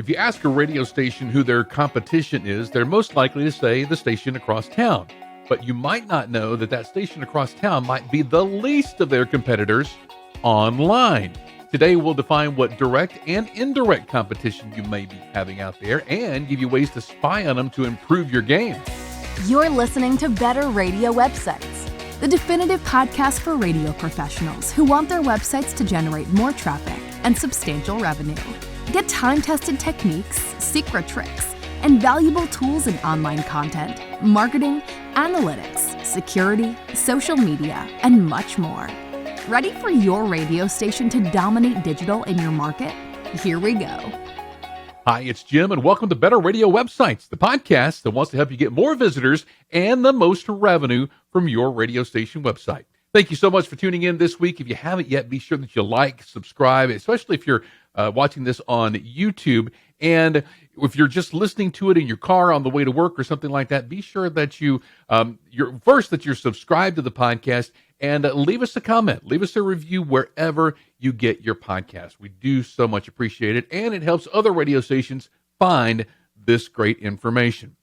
If you ask a radio station who their competition is, they're most likely to say the station across town. But you might not know that that station across town might be the least of their competitors online. Today, we'll define what direct and indirect competition you may be having out there and give you ways to spy on them to improve your game. You're listening to Better Radio Websites, the definitive podcast for radio professionals who want their websites to generate more traffic and substantial revenue. Get time-tested techniques, secret tricks, and valuable tools in online content, marketing, analytics, security, social media, and much more. Ready for your radio station to dominate digital in your market? Here we go. Hi, it's Jim, and welcome to Better Radio Websites, the podcast that wants to help you get more visitors and the most revenue from your radio station website. Thank you so much for tuning in this week. If you haven't yet, be sure that you like, subscribe, especially if you're watching this on YouTube. And if you're just listening to it in your car on the way to work or something like that, be sure that you're subscribed to the podcast and leave us a comment, leave us a review wherever you get your podcast. We do so much appreciate it, and it helps other radio stations find this great information.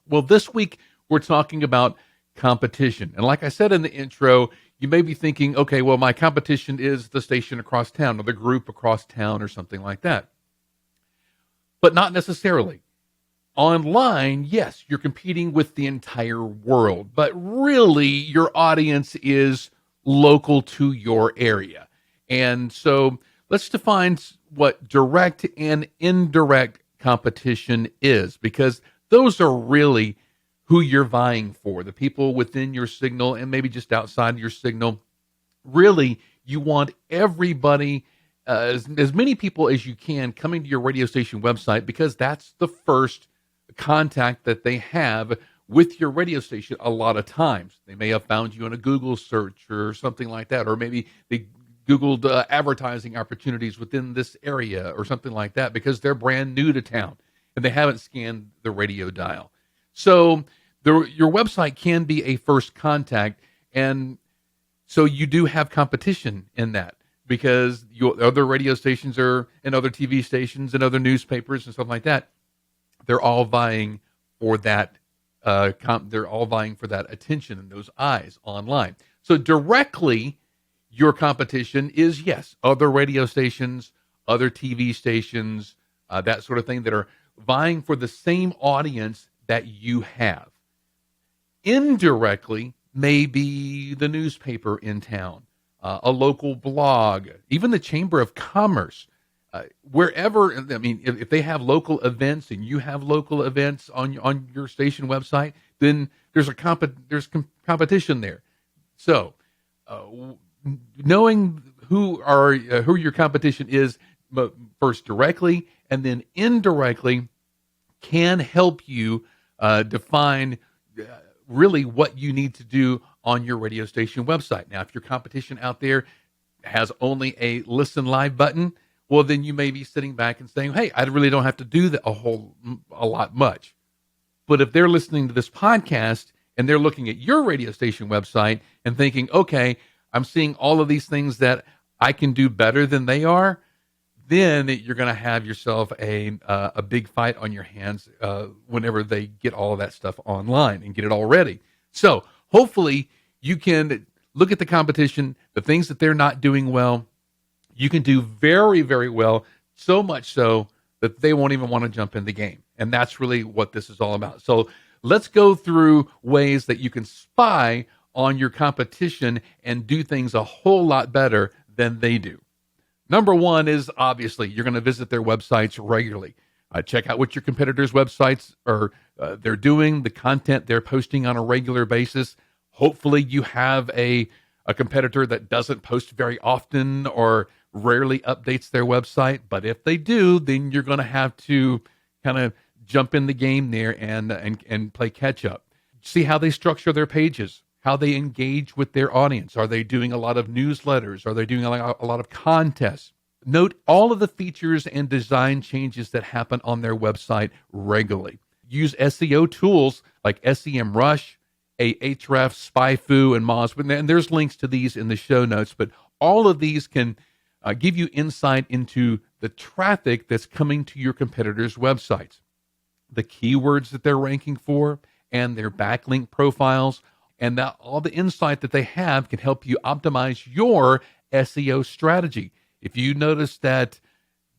Well, this week we're talking about competition. And like I said in the intro, you may be thinking, okay, well, my competition is the station across town or the group across town or something like that. But not necessarily. Online, yes, you're competing with the entire world, but really your audience is local to your area. And so let's define what direct and indirect competition is, because those are really who you're vying for, the people within your signal and maybe just outside your signal. Really, you want everybody, as many people as you can, coming to your radio station website, because that's the first contact that they have with your radio station. A lot of times they may have found you in a Google search or something like that, or maybe they Googled advertising opportunities within this area or something like that, because they're brand new to town and they haven't scanned the radio dial. So your website can be a first contact, and so you do have competition in that, because your other radio stations and other TV stations and other newspapers and stuff like that, they're all vying for that. They're all vying for that attention and those eyes online. So directly, your competition is, yes, other radio stations, other TV stations, that sort of thing, that are vying for the same audience that you have. Indirectly, maybe the newspaper in town, a local blog, even the Chamber of Commerce. Wherever, I mean, if they have local events and you have local events on your station website, then there's competition there. So, knowing who your competition is, first directly and then indirectly, can help you define really what you need to do on your radio station website. Now, if your competition out there has only a listen live button, well, then you may be sitting back and saying, hey, I really don't have to do that a lot much. But if they're listening to this podcast and they're looking at your radio station website and thinking, okay, I'm seeing all of these things that I can do better than they are, then you're going to have yourself a big fight on your hands whenever they get all of that stuff online and get it all ready. So hopefully you can look at the competition, the things that they're not doing well. You can do very, very well, so much so that they won't even want to jump in the game. And that's really what this is all about. So let's go through ways that you can spy on your competition and do things a whole lot better than they do. Number one is, obviously, you're going to visit their websites regularly. Check out what your competitors' websites are they're doing, the content they're posting on a regular basis. Hopefully you have a competitor that doesn't post very often or rarely updates their website. But if they do, then you're going to have to kind of jump in the game there and play catch up. See how they structure their pages, how they engage with their audience. Are they doing a lot of newsletters? Are they doing a lot of contests? Note all of the features and design changes that happen on their website regularly. Use SEO tools like SEMrush, Ahrefs, SpyFu, and Moz. And there's links to these in the show notes, but all of these can give you insight into the traffic that's coming to your competitors' websites, the keywords that they're ranking for, and their backlink profiles. And that all the insight that they have can help you optimize your SEO strategy. If you notice that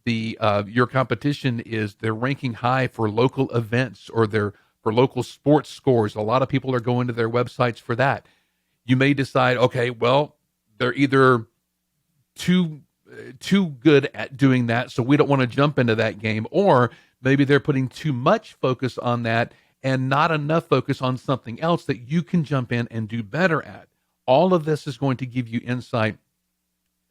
your competition is they're ranking high for local events or they're for local sports scores, a lot of people are going to their websites for that. You may decide, okay, well, they're either too good at doing that, so we don't want to jump into that game, or maybe they're putting too much focus on that and not enough focus on something else that you can jump in and do better at. All of this is going to give you insight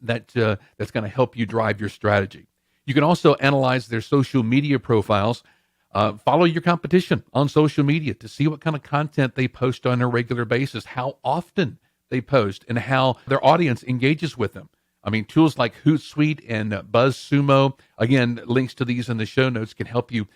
that's going to help you drive your strategy. You can also analyze their social media profiles. Follow your competition on social media to see what kind of content they post on a regular basis, how often they post, and how their audience engages with them. I mean, tools like Hootsuite and BuzzSumo, again, links to these in the show notes, can help you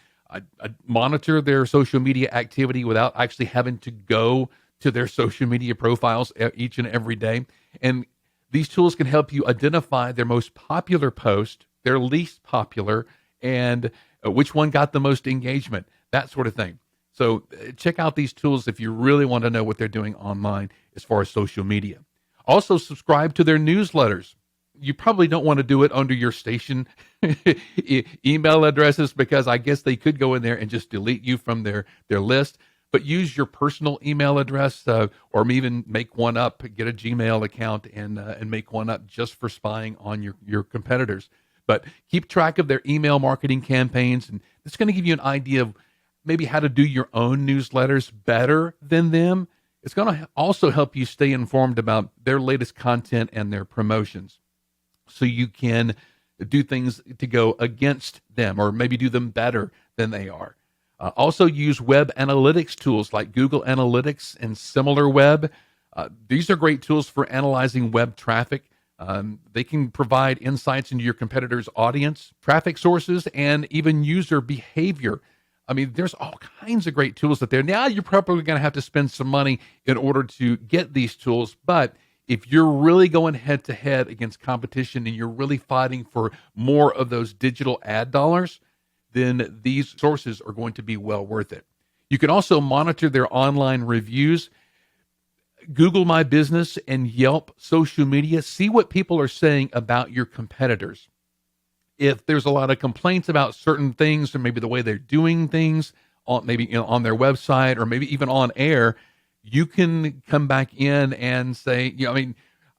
monitor their social media activity without actually having to go to their social media profiles each and every day. And these tools can help you identify their most popular post, their least popular, and which one got the most engagement, that sort of thing. So check out these tools if you really want to know what they're doing online as far as social media. Also, subscribe to their newsletters. You probably don't want to do it under your station email addresses, because I guess they could go in there and just delete you from their list. But use your personal email address, or even make one up. Get a Gmail account and make one up just for spying on your competitors. But keep track of their email marketing campaigns, and it's going to give you an idea of maybe how to do your own newsletters better than them. It's going to also help you stay informed about their latest content and their promotions, so you can do things to go against them or maybe do them better than they are. Also use web analytics tools like Google Analytics and SimilarWeb. These are great tools for analyzing web traffic. They can provide insights into your competitors' audience, traffic sources, and even user behavior. I mean, there's all kinds of great tools out there. Now, you're probably going to have to spend some money in order to get these tools, but if you're really going head to head against competition and you're really fighting for more of those digital ad dollars, then these sources are going to be well worth it. You can also monitor their online reviews. Google My Business and Yelp social media. See what people are saying about your competitors. If there's a lot of complaints about certain things, or maybe the way they're doing things, on maybe on their website, or maybe even on air, you can come back in and say,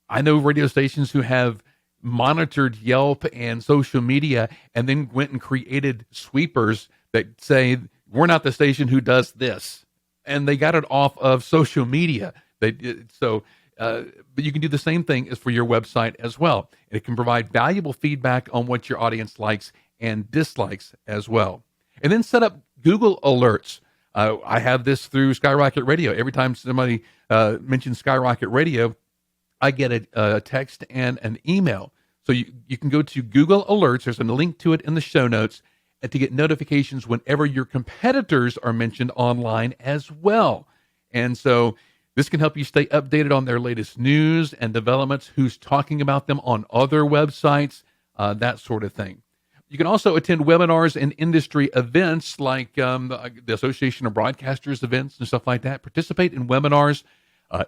I know radio stations who have monitored Yelp and social media and then went and created sweepers that say, we're not the station who does this. And they got it off of social media. But you can do the same thing as for your website as well. It can provide valuable feedback on what your audience likes and dislikes as well. And then set up Google alerts. I have this through Skyrocket Radio. Every time somebody mentions Skyrocket Radio, I get a text and an email. So you can go to Google Alerts. There's a link to it in the show notes, and to get notifications whenever your competitors are mentioned online as well. And so this can help you stay updated on their latest news and developments, who's talking about them on other websites, that sort of thing. You can also attend webinars and industry events like the Association of Broadcasters events and stuff like that. Participate in webinars,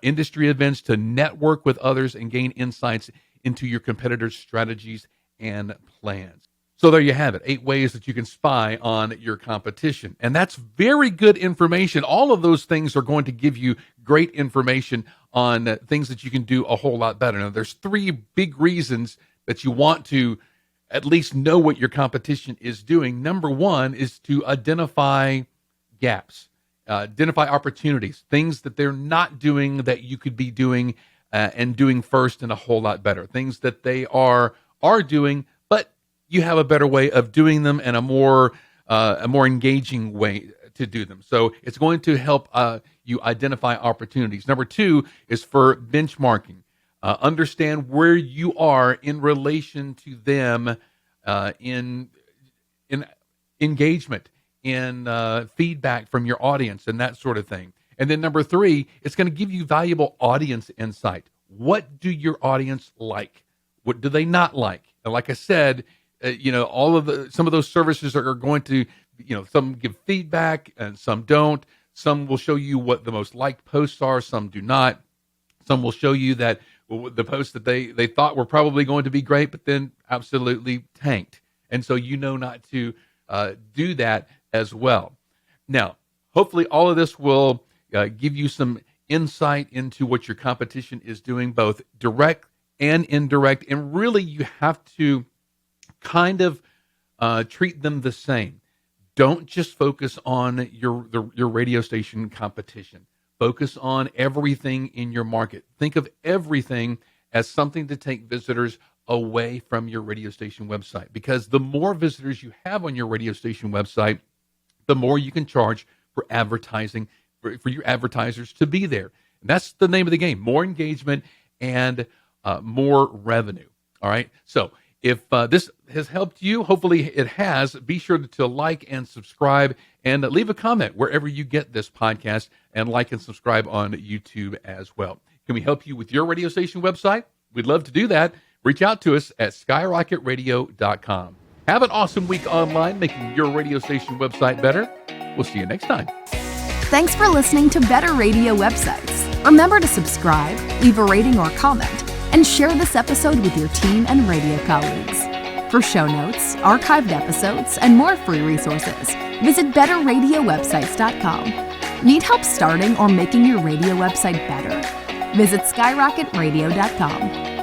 industry events to network with others and gain insights into your competitors' strategies and plans. So there you have it, 8 ways that you can spy on your competition. And that's very good information. All of those things are going to give you great information on things that you can do a whole lot better. Now, there's 3 big reasons that you want to at least know what your competition is doing. Number 1 is to identify gaps, identify opportunities, things that they're not doing that you could be doing and doing first and a whole lot better. Things that they are doing, but you have a better way of doing them and a more engaging way to do them. So it's going to help you identify opportunities. Number 2 is for benchmarking. Understand where you are in relation to them in engagement, in feedback from your audience, and that sort of thing. And then number 3, it's going to give you valuable audience insight. What do your audience like? What do they not like? And like I said, some of those services are going to, some give feedback and some don't. Some will show you what the most liked posts are. Some do not. Some will show you that the posts that they thought were probably going to be great, but then absolutely tanked. And so not to do that as well. Now, hopefully all of this will give you some insight into what your competition is doing, both direct and indirect. And really, you have to kind of treat them the same. Don't just focus on your radio station competition. Focus on everything in your market. Think of everything as something to take visitors away from your radio station website, because the more visitors you have on your radio station website, the more you can charge for advertising, for your advertisers to be there. And that's the name of the game: more engagement and more revenue. All right. So if this has helped you, hopefully it has, be sure to like and subscribe and leave a comment wherever you get this podcast, and like and subscribe on YouTube as well. Can we help you with your radio station website? We'd love to do that. Reach out to us at skyrocketradio.com. Have an awesome week online, making your radio station website better. We'll see you next time. Thanks for listening to Better Radio Websites. Remember to subscribe, leave a rating or comment, and share this episode with your team and radio colleagues. For show notes, archived episodes, and more free resources, visit betterradiowebsites.com. Need help starting or making your radio website better? Visit skyrocketradio.com.